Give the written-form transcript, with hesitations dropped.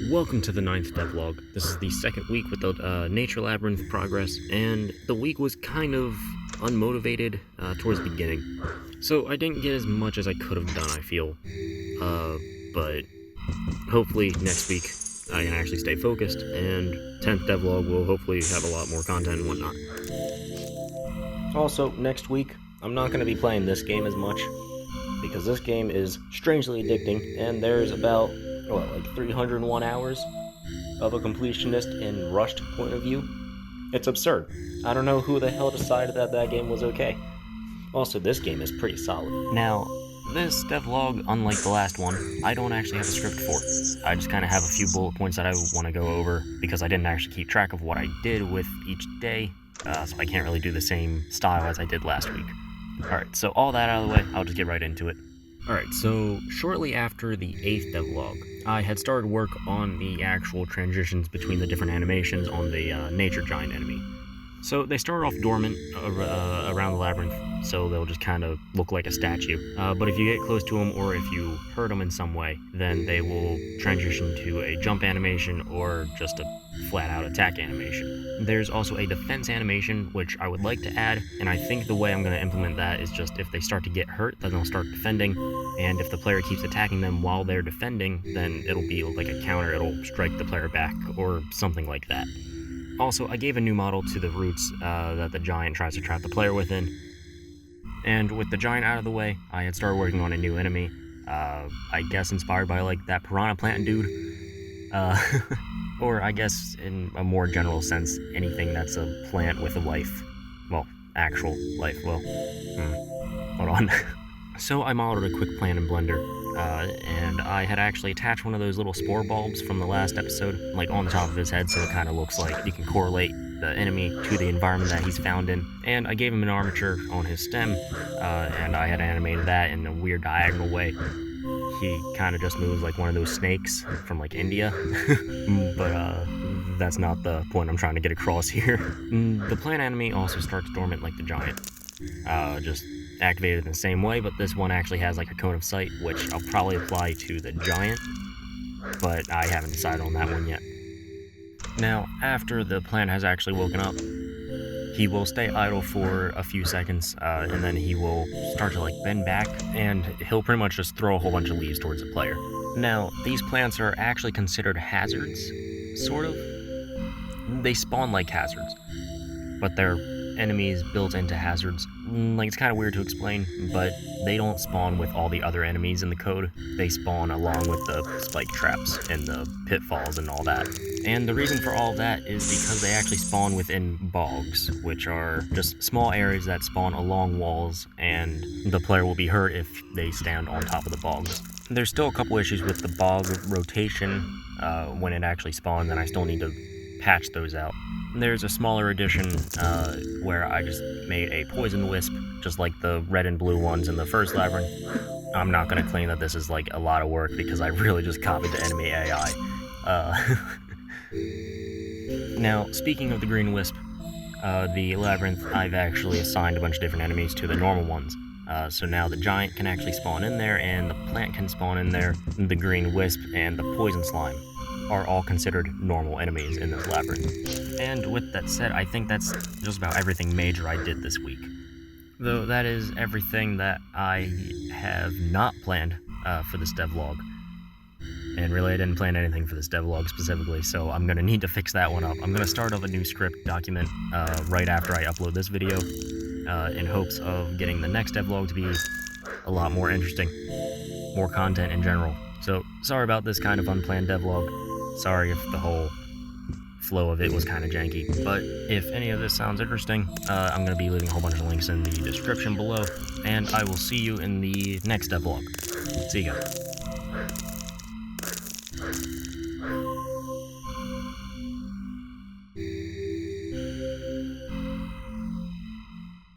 Welcome to the 9th devlog. This is the second week with the Nature Labyrinth progress, and the week was kind of unmotivated towards the beginning. So I didn't get as much as I could have done, I feel. But hopefully next week I can actually stay focused, and 10th devlog will hopefully have a lot more content and whatnot. Also, next week, I'm not going to be playing this game as much, because this game is strangely addicting, and there's about 301 hours of a completionist in rushed point of view. It's absurd. I don't know who the hell decided that that game was okay. Also, this game is pretty solid. Now, this devlog, unlike the last one, I don't actually have a script for. I just kind of have a few bullet points that I want to go over, because I didn't actually keep track of what I did with each day, so I can't really do the same style as I did last week. Alright, so all that out of the way, I'll just get right into it. Alright, so shortly after the 8th devlog, I had started work on the actual transitions between the different animations on the nature giant enemy. So they start off dormant around the labyrinth, so they'll just kind of look like a statue. But if you get close to them, or if you hurt them in some way, then they will transition to a jump animation or just a flat-out attack animation. There's also a defense animation, which I would like to add, and I think the way I'm going to implement that is just if they start to get hurt, then they'll start defending, and if the player keeps attacking them while they're defending, then it'll be like a counter, it'll strike the player back, or something like that. Also, I gave a new model to the roots that the giant tries to trap the player within. And with the giant out of the way, I had started working on a new enemy. I guess inspired by like that piranha plant dude. Or I guess in a more general sense, anything that's a plant with a life. Well, actual life. Well, hold on. So I modeled a quick plant in Blender. And I had actually attached one of those little spore bulbs from the last episode, like on the top of his head, so it kind of looks like you can correlate the enemy to the environment that he's found in. And I gave him an armature on his stem, and I had animated that in a weird diagonal way. He kind of just moves like one of those snakes from like India, but that's not the point I'm trying to get across here. The plant enemy also starts dormant like the giant, just activated in the same way, but this one actually has like a cone of sight, which I'll probably apply to the giant, but I haven't decided on that one yet. Now, after the plant has actually woken up, he will stay idle for a few seconds, and then he will start to like bend back, and he'll pretty much just throw a whole bunch of leaves towards the player. Now, these plants are actually considered hazards, sort of. They spawn like hazards, but they're enemies built into hazards. Like, it's kind of weird to explain, but they don't spawn with all the other enemies in the code. They spawn along with the spike traps and the pitfalls and all that. And the reason for all of that is because they actually spawn within bogs, which are just small areas that spawn along walls, and the player will be hurt if they stand on top of the bogs. There's still a couple issues with the bog rotation when it actually spawns, and I still need to patch those out. There's a smaller edition where I just made a poison wisp, just like the red and blue ones in the first labyrinth. I'm not going to claim that this is like a lot of work, because I really just copied the enemy AI. Now, speaking of the green wisp, the labyrinth, I've actually assigned a bunch of different enemies to the normal ones. So now the giant can actually spawn in there, and the plant can spawn in there, the green wisp and the poison slime are all considered normal enemies in this labyrinth. And with that said, I think that's just about everything major I did this week. Though that is everything that I have not planned for this devlog. And really, I didn't plan anything for this devlog specifically, so I'm going to need to fix that one up. I'm going to start up a new script document right after I upload this video, in hopes of getting the next devlog to be a lot more interesting, more content in general. So, sorry about this kind of unplanned devlog. Sorry if the whole flow of it was kind of janky, but if any of this sounds interesting, I'm going to be leaving a whole bunch of links in the description below, and I will see you in the next devlog. See you guys.